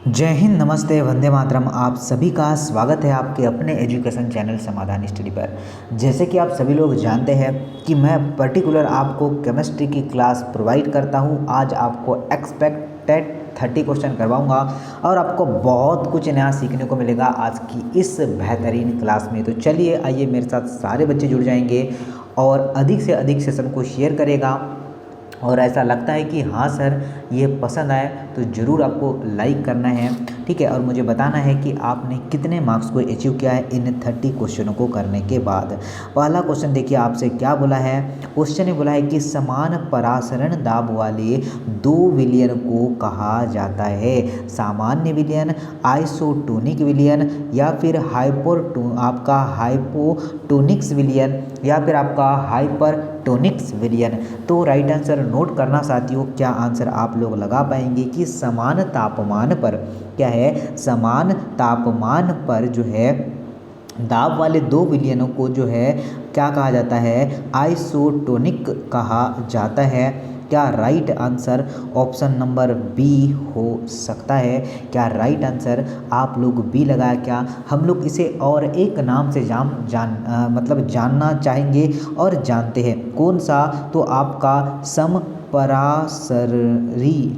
जय हिंद, नमस्ते, वंदे मातरम। आप सभी का स्वागत है आपके अपने एजुकेशन चैनल समाधान स्टडी पर। जैसे कि आप सभी लोग जानते हैं कि मैं पर्टिकुलर आपको केमिस्ट्री की क्लास प्रोवाइड करता हूं। आज आपको एक्सपेक्टेड 30 क्वेश्चन करवाऊंगा और आपको बहुत कुछ नया सीखने को मिलेगा आज की इस बेहतरीन क्लास में। तो चलिए आइए, मेरे साथ सारे बच्चे जुड़ जाएंगे और अधिक से अधिक सेशन को शेयर करेगा। और ऐसा लगता है कि हाँ सर ये पसंद आए तो ज़रूर आपको लाइक करना है, ठीक है। और मुझे बताना है कि आपने कितने मार्क्स को अचीव किया है इन 30 क्वेश्चनों को करने के बाद। पहला क्वेश्चन देखिए, आपसे क्या बोला है। क्वेश्चन ने बोला है कि समान परासरण दाब वाले दो विलयन को कहा जाता है। सामान्य विलयन, आइसोटोनिक विलयन, या फिर आपका हाइपोटोनिक्स विलयन, या फिर आपका हाइपरटोनिक्स विलयन। तो राइट आंसर नोट करना साथियों, क्या आंसर आप लोग लगा पाएंगे कि समान तापमान पर क्या है, समान तापमान पर जो है दाब वाले दो विलयनों को जो है क्या कहा जाता है, आइसोटोनिक कहा जाता है। क्या right answer option number B हो सकता है? क्या राइट आंसर आप लोग बी लगाया क्या? हम लोग इसे और एक नाम से मतलब जानना चाहेंगे और जानते हैं कौन सा, तो आपका समपरासरी,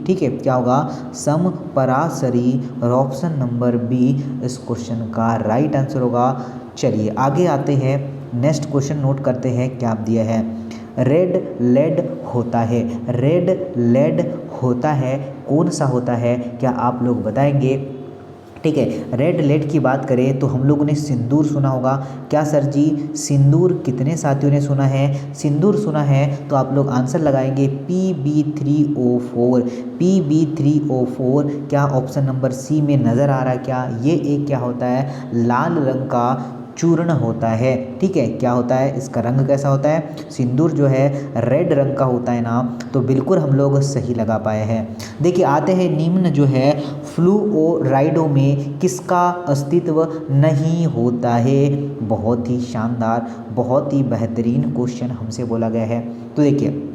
ठीक है। क्या होगा? समपरासरी, और ऑप्शन नंबर बी इस क्वेश्चन का राइट आंसर होगा। चलिए आगे आते हैं, नेक्स्ट क्वेश्चन नोट करते हैं क्या दिया है। रेड लेड होता है, रेड लेड होता है, कौन सा होता है? क्या आप लोग बताएंगे? ठीक है, रेड लेड की बात करें तो हम लोगों ने सिंदूर सुना होगा। क्या सर जी सिंदूर कितने साथियों ने सुना है? सिंदूर सुना है तो आप लोग आंसर लगाएंगे PB3O4, PB3O4। क्या ऑप्शन नंबर सी में नज़र आ रहा है? क्या ये एक क्या होता है, लाल रंग का चूर्ण होता है, ठीक है। क्या होता है, इसका रंग कैसा होता है? सिंदूर जो है रेड रंग का होता है ना, तो बिल्कुल हम लोग सही लगा पाए हैं। देखिए आते हैं, निम्न जो है फ्लूओराइडों में किसका अस्तित्व नहीं होता है? बहुत ही शानदार, बहुत ही बेहतरीन क्वेश्चन हमसे बोला गया है। तो देखिए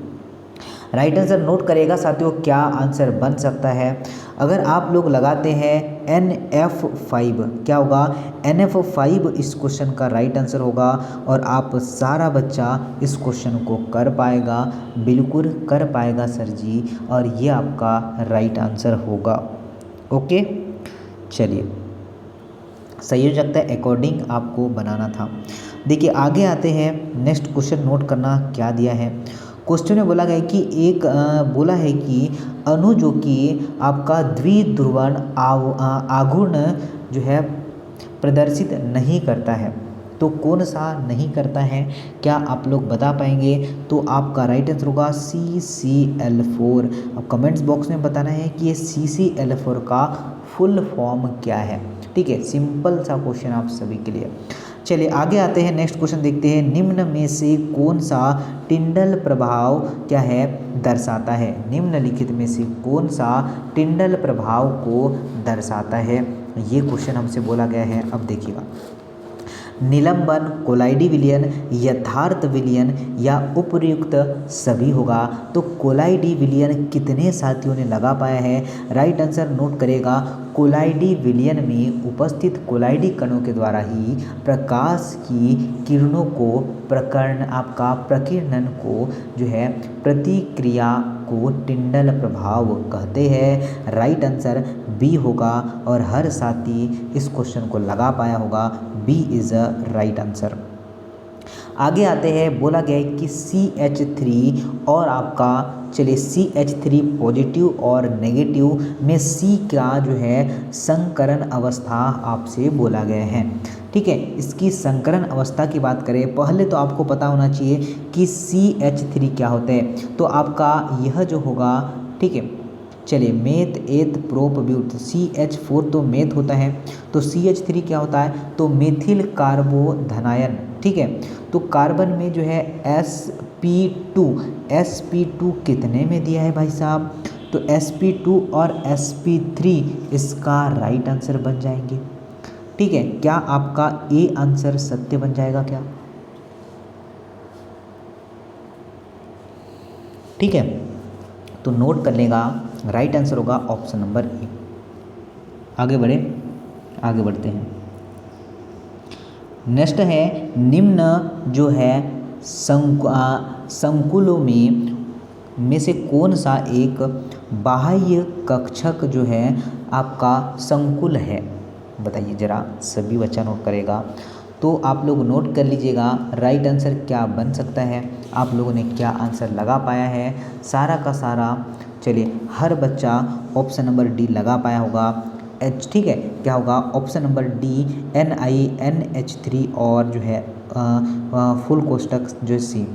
राइट आंसर नोट करेगा साथियों, क्या आंसर बन सकता है। अगर आप लोग लगाते हैं NF5, क्या होगा? NF5 इस क्वेश्चन का राइट आंसर होगा। और आप सारा बच्चा इस क्वेश्चन को कर पाएगा, बिल्कुल कर पाएगा सर जी, और ये आपका राइट आंसर होगा। ओके, चलिए संयोजकता अकॉर्डिंग आपको बनाना था। देखिए आगे आते हैं, नेक्स्ट क्वेश्चन नोट करना क्या दिया है। क्वेश्चन में बोला गया कि बोला है कि अणु जो कि आपका द्विध्रुवण आघूर्ण जो है प्रदर्शित नहीं करता है, तो कौन सा नहीं करता है? क्या आप लोग बता पाएंगे? तो आपका राइट आंसर होगा CCl4। अब कमेंट्स बॉक्स में बताना है कि ये CCl4 का फुल फॉर्म क्या है, ठीक है। सिंपल सा क्वेश्चन आप सभी के लिए। चलिए आगे आते हैं, नेक्स्ट क्वेश्चन देखते हैं। निम्न में से कौन सा टिंडल प्रभाव क्या है दर्शाता है? निम्नलिखित में से कौन सा टिंडल प्रभाव को दर्शाता है? ये क्वेश्चन हमसे बोला गया है। अब देखिएगा, निलंबन, कोलाइडी विलयन, यथार्थ विलयन, या उपर्युक्त सभी होगा। तो कोलाइडी विलयन कितने साथियों ने लगा पाया है? राइट आंसर नोट करेगा, कोलाइडी विलयन में उपस्थित कोलाइडी कणों के द्वारा ही प्रकाश की किरणों को प्रकीर्णन को जो है प्रतिक्रिया को टिंडल प्रभाव कहते हैं। राइट आंसर बी होगा, और हर साथी इस क्वेश्चन को लगा पाया होगा। B is a right answer. आगे आते हैं, बोला गया है कि CH3 और आपका, चलिए CH3 पॉजिटिव और नेगेटिव में C का जो है संकरण अवस्था आपसे बोला गया है, ठीक है। इसकी संकरण अवस्था की बात करें, पहले तो आपको पता होना चाहिए कि CH3 क्या होता है। तो आपका यह जो होगा, ठीक है। चलिए मेथ एथ प्रोप ब्यूट, CH4 तो मेथ होता है, तो CH3 क्या होता है? तो मेथिल कार्बोधनायन, ठीक है। तो कार्बन में जो है sp2 कितने में दिया है भाई साहब? तो sp2 और sp3 इसका राइट आंसर बन जाएंगे, ठीक है। क्या आपका ए आंसर सत्य बन जाएगा क्या? ठीक है, तो नोट कर लेगा, राइट आंसर होगा ऑप्शन नंबर ए। आगे बढ़ते हैं। नेक्स्ट है निम्न जो है संकुलों में से कौन सा एक बाह्य कक्षक जो है आपका संकुल है, बताइए जरा, सभी बच्चा नोट करेगा। तो आप लोग नोट कर लीजिएगा राइट आंसर क्या बन सकता है, आप लोगों ने क्या आंसर लगा पाया है सारा का सारा। चलिए हर बच्चा ऑप्शन नंबर डी लगा पाया होगा एच, ठीक है, क्या होगा ऑप्शन नंबर डी NiNH3 और जो है फुल कोष्टक जो सी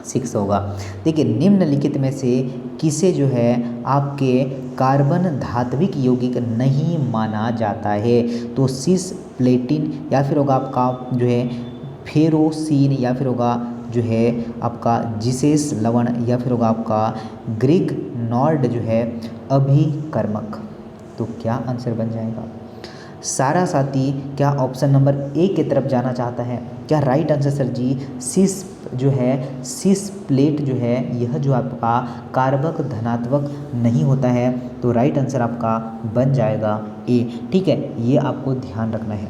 6 होगा। देखिए निम्नलिखित में से किसे जो है आपके कार्बन धात्विक यौगिक नहीं माना जाता है, तो सिस प्लेटिन या फिर होगा आपका जो है फेरोसिन या फिर होगा जो है आपका जिसेस लवण या फिर होगा आपका ग्रीक नॉर्ड जो है अभिकर्मक। तो क्या आंसर बन जाएगा सारा साथी, क्या ऑप्शन नंबर ए की तरफ जाना चाहता है? क्या राइट आंसर सर जी सिस जो है सिस प्लेट जो है यह जो आपका कार्बक धनात्मक नहीं होता है, तो राइट आंसर आपका बन जाएगा ए, ठीक है, ये आपको ध्यान रखना है।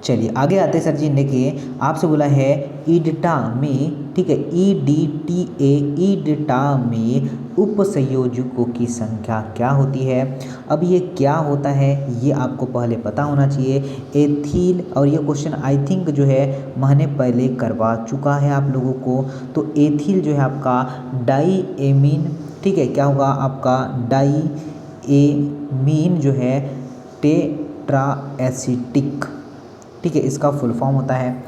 चलिए आगे आते हैं सर जी, देखिए आपसे बोला है ईडटा में, ठीक है, EDTA ईडटा में उपसंयोजकों की संख्या क्या होती है। अब ये क्या होता है ये आपको पहले पता होना चाहिए। एथिल, और ये क्वेश्चन आई थिंक जो है मैंने पहले करवा चुका है आप लोगों को। तो एथिल जो है आपका डाई एमीन, ठीक है, क्या होगा आपका डाई एमीन जो है टेट्रा एसिटिक, ठीक है, इसका फुल फॉर्म होता है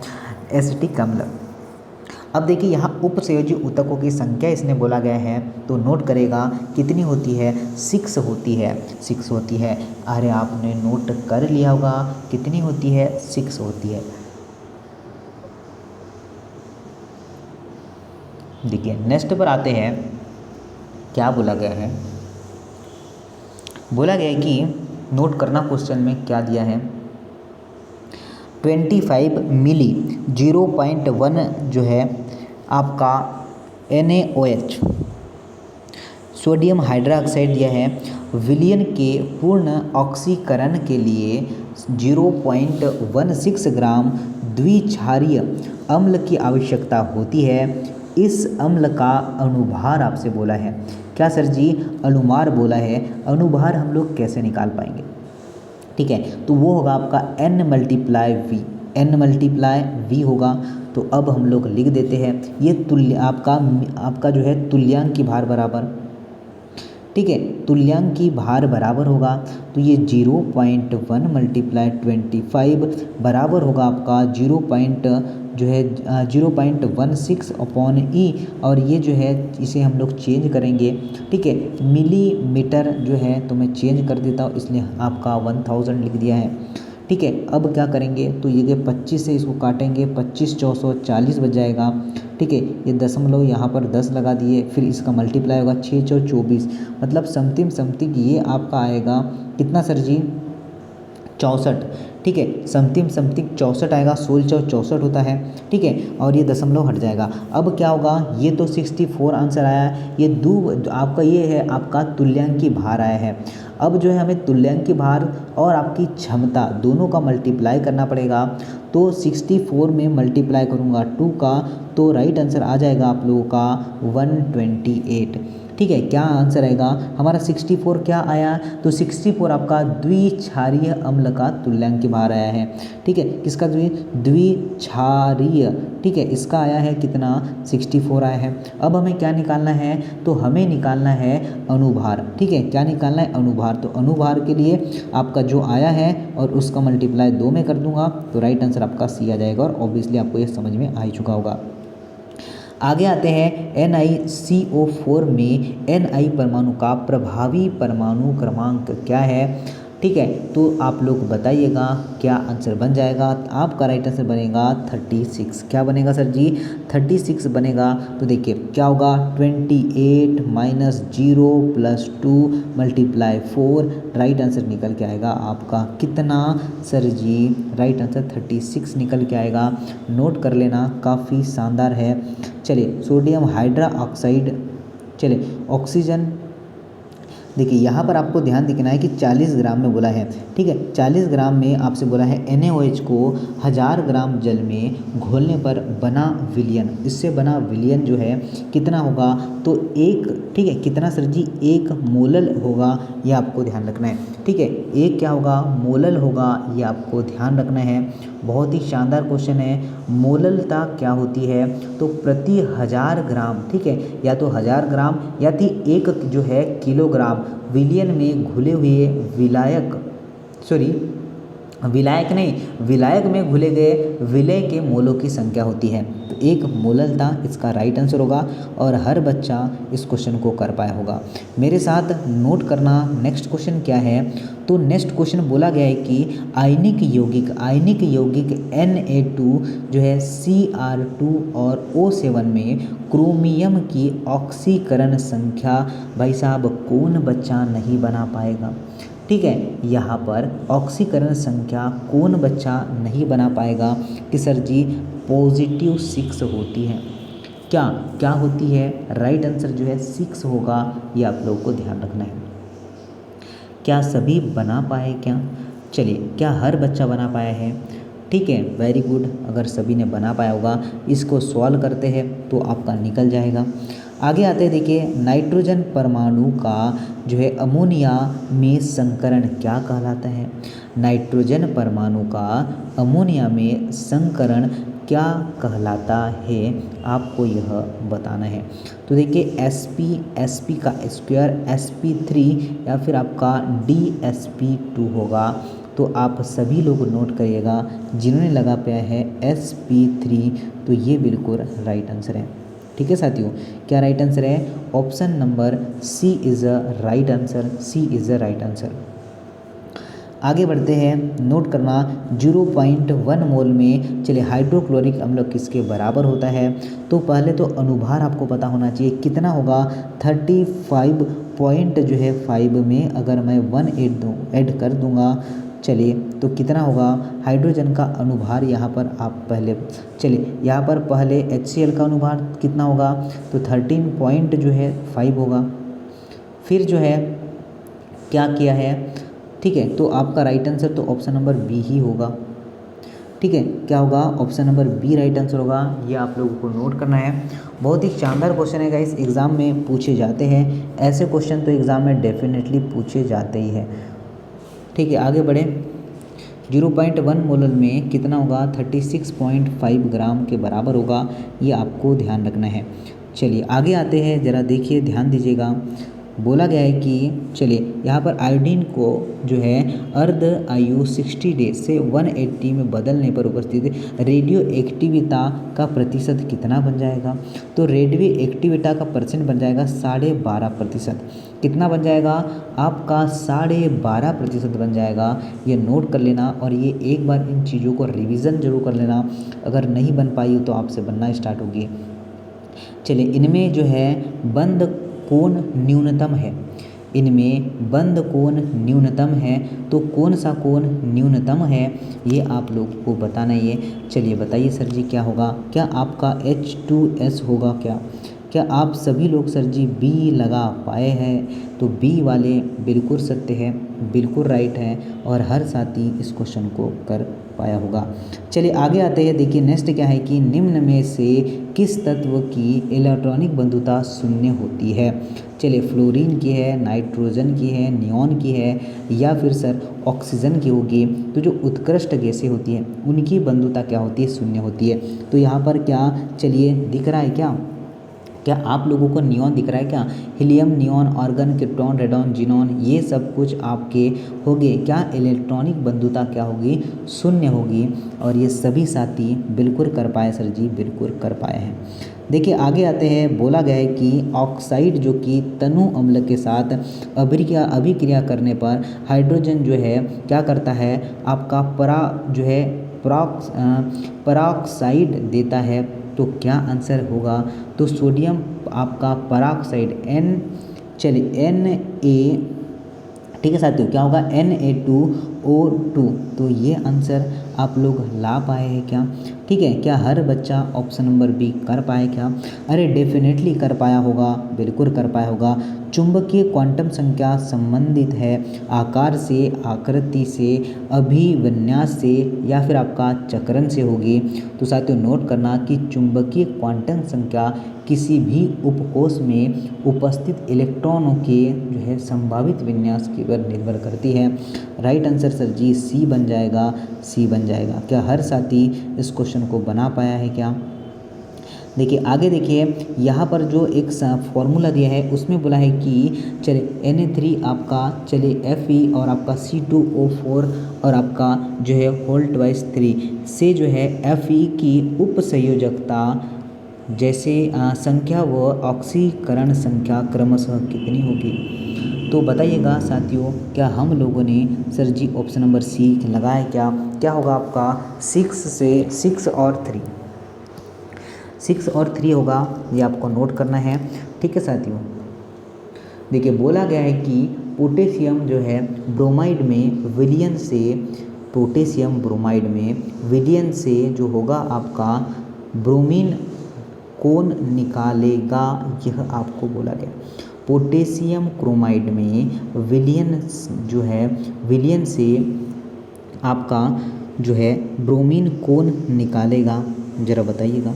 एसिटिक अम्ल। अब देखिए यहाँ उपसंयोजी ऊतकों की संख्या इसने बोला गया है, तो नोट करेगा कितनी होती है, 6 होती है, 6 होती है। अरे आपने नोट कर लिया होगा कितनी होती है, 6 होती है। देखिए नेक्स्ट पर आते हैं, क्या बोला गया है, बोला गया है कि नोट करना क्वेश्चन में क्या दिया है, 25 मिली 0.1 जो है आपका NaOH सोडियम हाइड्रोक्साइड दिया है। विलयन के पूर्ण ऑक्सीकरण के लिए 0.16 ग्राम द्विक्षारीय अम्ल की आवश्यकता होती है। इस अम्ल का अनुभार आपसे बोला है, क्या सर जी अनुभार बोला है, अनुभार हम लोग कैसे निकाल पाएंगे, ठीक है, तो वो होगा आपका N मल्टीप्लाई V होगा। तो अब हम लोग लिख देते हैं ये तुल्य आपका जो है तुल्यांक की भार बराबर, ठीक है, तुल्यांक की भार बराबर होगा। तो ये 0.1 मल्टीप्लाई 25 बराबर होगा आपका 0.16 अपॉन E, और ये जो है इसे हम लोग चेंज करेंगे, ठीक है, मिलीमीटर जो है तो मैं चेंज कर देता हूँ, इसलिए आपका 1000 लिख दिया है, ठीक है। अब क्या करेंगे, तो ये 25 से इसको काटेंगे, 25 400 40 बच जाएगा, ठीक है, ये दशमलव यहाँ पर 10 लगा दिए, फिर इसका मल्टीप्लाई होगा 6 4 24, मतलब समथिंग ये आपका आएगा कितना सर जी 64, ठीक है, समथिंग 64 आएगा, 16 64 होता है, ठीक है, और ये दशमलव हट जाएगा। अब क्या होगा, ये तो 64 आंसर आया है, ये आपका ये है आपका तुल्यांक की भार आया है। अब जो है हमें तुल्यांक की भार और आपकी क्षमता दोनों का मल्टीप्लाई करना पड़ेगा। तो 64 में मल्टीप्लाई करूँगा 2 का, तो राइट आंसर आ जाएगा आप लोगों का 128, ठीक है। क्या आंसर आएगा हमारा 64 क्या आया, तो 64 आपका द्विक्षारीय अम्ल का तुल्यांक की भार आया है, ठीक है, किसका द्विक्षारीय, ठीक है, इसका आया है कितना 64 आया है। अब हमें क्या निकालना है, तो हमें निकालना है अनुभार, ठीक है, क्या निकालना है अनुभार। तो अनुभार के लिए आपका जो आया है और उसका मल्टीप्लाई 2 में कर दूंगा, तो राइट आंसर आपका सी आ जाएगा, और ऑब्वियसली आपको ये समझ में आ ही चुका होगा। आगे आते हैं NiCO4 में Ni परमाणु का प्रभावी परमाणु क्रमांक क्या है, ठीक है, तो आप लोग बताइएगा क्या आंसर बन जाएगा। आपका राइट आंसर बनेगा 36, क्या बनेगा सर जी 36 बनेगा। तो देखिए क्या होगा 28 minus 0 plus 2 multiply 4, right answer निकल के आएगा आपका कितना सर जी, राइट आंसर 36 निकल के आएगा, नोट कर लेना, काफ़ी शानदार है। चलिए सोडियम हाइड्रोक्साइड, चलिए ऑक्सीजन देखिए यहाँ पर आपको ध्यान देना है कि 40 ग्राम में बोला है, ठीक है। 40 ग्राम में आपसे बोला है NaOH को 1000 ग्राम जल में घोलने पर बना विलयन, इससे बना विलयन जो है कितना होगा, तो एक, ठीक है, कितना सर जी, 1 मोलल होगा, ये आपको ध्यान रखना है, ठीक है। एक क्या होगा, मोलल होगा, ये आपको ध्यान रखना है। बहुत ही शानदार क्वेश्चन है। मोललता क्या होती है, तो प्रति 1000 ग्राम, ठीक है, या तो 1000 ग्राम या थी 1 जो है किलोग्राम विलयन में घुले हुए विलायक, सॉरी विलायक नहीं, विलायक में घुले गए विलय के मोलों की संख्या होती है। तो 1 मोललता इसका राइट आंसर होगा और हर बच्चा इस क्वेश्चन को कर पाया होगा। मेरे साथ नोट करना नेक्स्ट क्वेश्चन क्या है, तो नेक्स्ट क्वेश्चन बोला गया है कि आयनिक यौगिक Na2 जो है Cr2 और O7 में क्रोमियम की ऑक्सीकरण संख्या, भाई साहब कौन बच्चा नहीं बना पाएगा, ठीक है। यहाँ पर ऑक्सीकरण संख्या कौन बच्चा नहीं बना पाएगा कि सर जी +6 होती है। क्या क्या होती है, राइट आंसर जो है 6 होगा, ये आप लोगों को ध्यान रखना है। क्या सभी बना पाए क्या, चलिए क्या हर बच्चा बना पाया है, ठीक है, वेरी गुड। अगर सभी ने बना पाया होगा, इसको सॉल्व करते हैं तो आपका निकल जाएगा। आगे आते हैं, देखिए नाइट्रोजन परमाणु का जो है अमोनिया में संकरण क्या कहलाता है। नाइट्रोजन परमाणु का अमोनिया में संकरण क्या कहलाता है, आपको यह बताना है। तो देखिए sp का स्क्वायर sp3 या फिर आपका dsp2 होगा। तो आप सभी लोग नोट करिएगा, जिन्होंने लगा पाया है sp3, तो ये बिल्कुल राइट आंसर है, ठीक है साथियों। क्या राइट आंसर है, option number C is a right answer, C is a right answer. आगे बढ़ते हैं, नोट करना 0.1 मोल में, चलिए हाइड्रोक्लोरिक अम्ल किसके बराबर होता है। तो पहले तो अनुभार आपको पता होना चाहिए कितना होगा, 35 पॉइंट जो है 5 में अगर मैं 1 ऐड कर दूंगा, चलिए तो कितना होगा, हाइड्रोजन का अनुभार यहाँ पर आप पहले, चलिए यहाँ पर पहले HCl का अनुभार कितना होगा, तो 13 पॉइंट जो है 5 होगा। फिर जो है क्या किया है, ठीक है, तो आपका राइट आंसर तो ऑप्शन नंबर बी ही होगा, ठीक है। क्या होगा, option number B right answer होगा, ये आप लोगों को नोट करना है। बहुत ही शानदार क्वेश्चन है गाइस, एग्ज़ाम में पूछे जाते हैं ऐसे क्वेश्चन, तो एग्ज़ाम में डेफिनेटली पूछे जाते ही है, ठीक है। आगे बढ़े, 0.1 मोलल में कितना होगा, 36.5 ग्राम के बराबर होगा, ये आपको ध्यान रखना है। चलिए आगे आते हैं, ज़रा देखिए ध्यान दीजिएगा। बोला गया है कि चलिए यहाँ पर आयोडीन को जो है अर्ध आयु 60 डेज से 180 में बदलने पर उपस्थित रेडियो एक्टिविता का प्रतिशत कितना बन जाएगा। तो रेडियो एक्टिविटा का परसेंट बन जाएगा 12.5%। कितना बन जाएगा आपका, 12.5% बन जाएगा। ये नोट कर लेना और ये एक बार इन चीज़ों को रिवीजन जरूर कर लेना, अगर नहीं बन पाई हो तो आपसे बनना स्टार्ट होगी। चलिए इनमें जो है बंद कोण न्यूनतम है, इनमें बंद कोण न्यूनतम है, तो कौन सा कोण न्यूनतम है ये आप लोग को बताना है। चलिए बताइए सर जी क्या होगा, क्या आपका H2S होगा क्या आप सभी लोग सर जी बी लगा पाए हैं। तो बी वाले बिल्कुल सत्य है, बिल्कुल राइट है और हर साथी इस क्वेश्चन को कर पाया होगा। चलिए आगे आते हैं, देखिए नेक्स्ट क्या है कि निम्न में से किस तत्व की इलेक्ट्रॉनिक बंधुता शून्य होती है। चलिए फ्लोरीन की है, नाइट्रोजन की है, नियॉन की है या फिर सर ऑक्सीजन की होगी। तो जो उत्कृष्ट गैसें होती हैं उनकी बंधुता क्या होती है, शून्य होती है। तो यहाँ पर क्या, चलिए दिख रहा है क्या आप लोगों को नियॉन दिख रहा है क्या, helium, neon, argon, krypton, radon, xenon, ये सब कुछ आपके होंगे क्या, इलेक्ट्रॉनिक बंधुता क्या होगी, शून्य होगी। और ये सभी साथी बिल्कुल कर पाए सर जी, बिल्कुल कर पाए हैं। देखिए आगे आते हैं, बोला गया है कि ऑक्साइड जो कि तनु अम्ल के साथ अभिक्रिया करने पर हाइड्रोजन जो है क्या करता है, आपका पराऑक्साइड देता है। तो क्या आंसर होगा, तो सोडियम आपका पराऑक्साइड चलिए Na, ठीक है साथियों, क्या होगा Na2O2। तो ये आंसर आप लोग ला पाए हैं क्या। ठीक है, क्या हर बच्चा ऑप्शन नंबर बी कर पाए क्या? अरे डेफिनेटली कर पाया होगा, बिल्कुल कर पाया होगा। चुंबकीय क्वांटम संख्या संबंधित है आकार से, आकृति से, अभिविन्यास से या फिर आपका चक्रण से होगी। तो साथियों नोट करना कि चुंबकीय क्वांटम संख्या किसी भी उपकोष में उपस्थित इलेक्ट्रॉनों के जो है संभावित विन्यास की पर निर्भर करती है। राइट आंसर सर जी सी बन जाएगा, सी बन जाएगा। क्या हर साथी इस क्वेश्चन को बना पाया है क्या? देखिए आगे देखिए, यहाँ पर जो एक फॉर्मूला दिया है उसमें बोला है कि चले Na3 आपका चले Fe और आपका C2O4 और आपका जो है होल ट्वाइस 3 से जो है Fe की उपसंयोजकता जैसे संख्या व ऑक्सीकरण संख्या क्रमशः कितनी होगी? तो बताइएगा साथियों, क्या हम लोगों ने सर जी ऑप्शन नंबर सी लगाया क्या? क्या होगा आपका 6 और 3 होगा, ये आपको नोट करना है। ठीक है साथियों, देखिए बोला गया है कि पोटेशियम जो है ब्रोमाइड में विलयन से, पोटेशियम ब्रोमाइड में विलयन से जो होगा आपका ब्रोमीन कौन निकालेगा, यह आपको बोला गया। पोटेशियम क्रोमाइड में विलयन जो है, विलयन से आपका जो है ब्रोमीन कौन निकालेगा, ज़रा बताइएगा।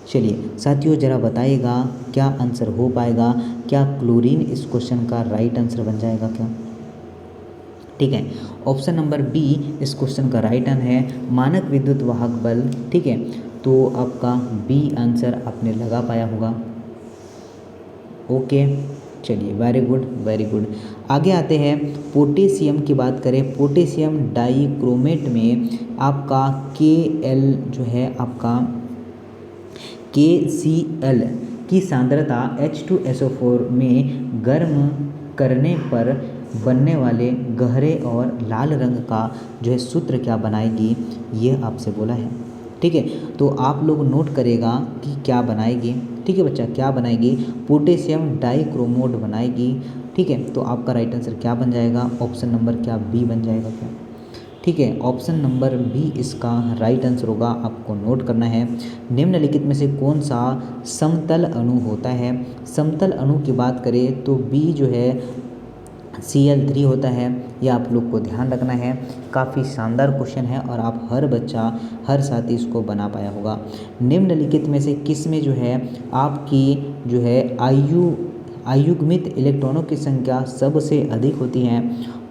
चलिए साथियों ज़रा बताइएगा क्या आंसर हो पाएगा? क्या क्लोरीन इस क्वेश्चन का राइट आंसर बन जाएगा क्या? ठीक है, ऑप्शन नंबर बी इस क्वेश्चन का राइट आंसर है, मानक विद्युत वाहक बल। ठीक है, तो आपका बी आंसर आपने लगा पाया होगा। ओके, चलिए वेरी गुड वेरी गुड। आगे आते हैं, पोटेशियम की बात करें, पोटेशियम डाइक्रोमेट में आपका KL जो है आपका KCl की सांद्रता H2SO4 में गर्म करने पर बनने वाले गहरे और लाल रंग का जो है सूत्र क्या बनाएगी, ये आपसे बोला है। ठीक है, तो आप लोग नोट करेगा कि क्या बनाएगी। ठीक है बच्चा, क्या बनाएगी? पोटेशियम डाइक्रोमोट बनाएगी। ठीक है, तो आपका राइट आंसर क्या बन जाएगा? ऑप्शन नंबर क्या बी बन जाएगा क्या? ठीक है, ऑप्शन नंबर बी इसका राइट आंसर होगा, आपको नोट करना है। निम्नलिखित में से कौन सा समतल अणु होता है? समतल अणु की बात करें तो बी जो है Cl3 होता है, यह आप लोग को ध्यान रखना है। काफ़ी शानदार क्वेश्चन है और आप हर बच्चा हर साथी इसको बना पाया होगा। निम्नलिखित में से किस में जो है आपकी जो है अयुग्मित इलेक्ट्रॉनों की संख्या सबसे अधिक होती है?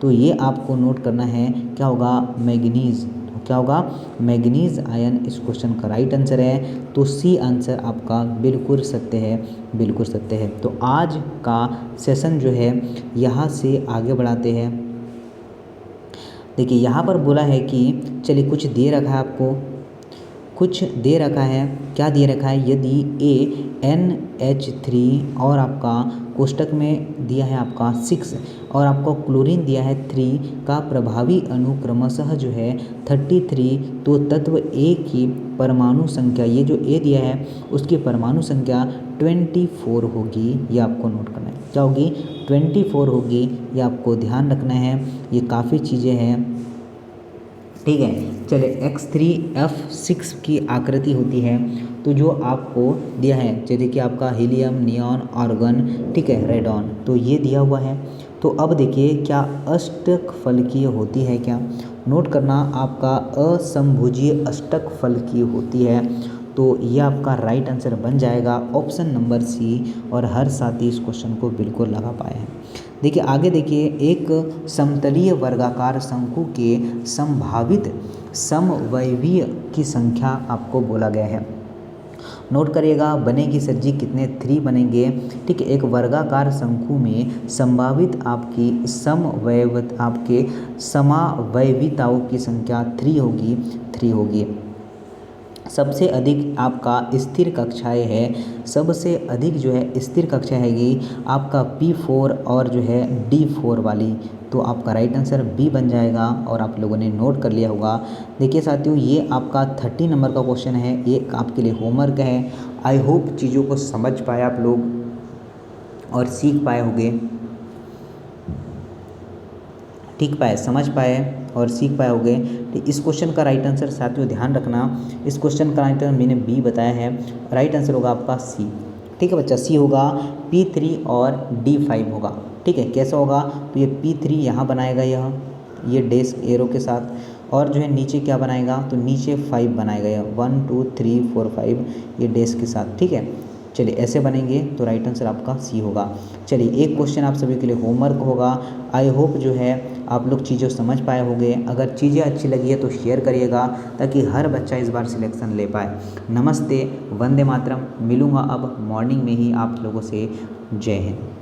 तो ये आपको नोट करना है, क्या होगा? मैग्नीज। क्या होगा? मैग्नीज आयन इस क्वेश्चन का राइट आंसर है। तो सी आंसर आपका बिल्कुल सत्य है, बिल्कुल सत्य है। तो आज का सेशन जो है यहाँ से आगे बढ़ाते हैं। देखिए यहाँ पर बोला है कि चलिए कुछ दे रखा है आपको, कुछ दे रखा है। क्या दे रखा है? यदि NH3 और आपका कोष्टक में दिया है आपका 6 और आपको क्लोरीन दिया है 3 का प्रभावी अणु क्रमशः जो है 33, तो तत्व A की परमाणु संख्या, ये जो A दिया है उसकी परमाणु संख्या 24 होगी। ये आपको नोट करना है, क्या होगी? 24 होगी। ये आपको ध्यान रखना है, ये काफ़ी चीज़ें हैं। ठीक है, चलिए X3F6 की आकृति होती है, तो जो आपको दिया है जैसे कि आपका हीलियम, नियॉन, आर्गन, ठीक है, रेडॉन, तो ये दिया हुआ है। तो अब देखिए क्या अष्टक फलकीय होती है क्या? नोट करना, आपका असमभुजीय अष्टक फलकीय होती है। तो ये आपका राइट आंसर बन जाएगा ऑप्शन नंबर सी, और हर साथी इस क्वेश्चन को बिल्कुल लगा पाए हैं। देखिए आगे देखिए, एक समतलीय वर्गाकार शंकु के संभावित समवयवीय की संख्या आपको बोला गया है। नोट करिएगा, बनेगी सर जी कितने? 3 बनेंगे। ठीक है, एक वर्गाकार शंकु में संभावित आपकी आपके समावयविताओं की संख्या 3 होगी, 3 होगी। सबसे अधिक आपका स्थिर कक्षाएं है, सबसे अधिक जो है स्थिर कक्षा हैगी आपका P4 और जो है D4 वाली। तो आपका राइट आंसर बी बन जाएगा, और आप लोगों ने नोट कर लिया होगा। देखिए साथियों, ये आपका 30 नंबर का क्वेश्चन है, ये आपके लिए होमवर्क है। आई होप चीज़ों को समझ पाए आप लोग और सीख पाए होंगे। ठीक पाए, समझ पाए और सीख पाए होगे। तो इस क्वेश्चन का राइट आंसर साथियों ध्यान रखना, इस क्वेश्चन का राइट आंसर मैंने बी बताया है, राइट आंसर होगा आपका सी। ठीक है बच्चा, सी होगा, P3 और D5 होगा। ठीक है, कैसा होगा, तो ये P3 यहाँ बनाएगा, ये डेस्क एरो के साथ, और जो है नीचे क्या बनाएगा, तो नीचे 5 बनाएगा, यह 1 2 3 4 5 ये डेस्क के साथ। ठीक है, चलिए ऐसे बनेंगे तो राइट आंसर आपका सी होगा। चलिए एक क्वेश्चन आप सभी के लिए होमवर्क होगा। आई होप जो है आप लोग चीज़ें समझ पाए होंगे। अगर चीज़ें अच्छी लगी है तो शेयर करिएगा ताकि हर बच्चा इस बार सिलेक्शन ले पाए। नमस्ते, वंदे मातरम। मिलूँगा अब मॉर्निंग में ही आप लोगों से। जय हिंद।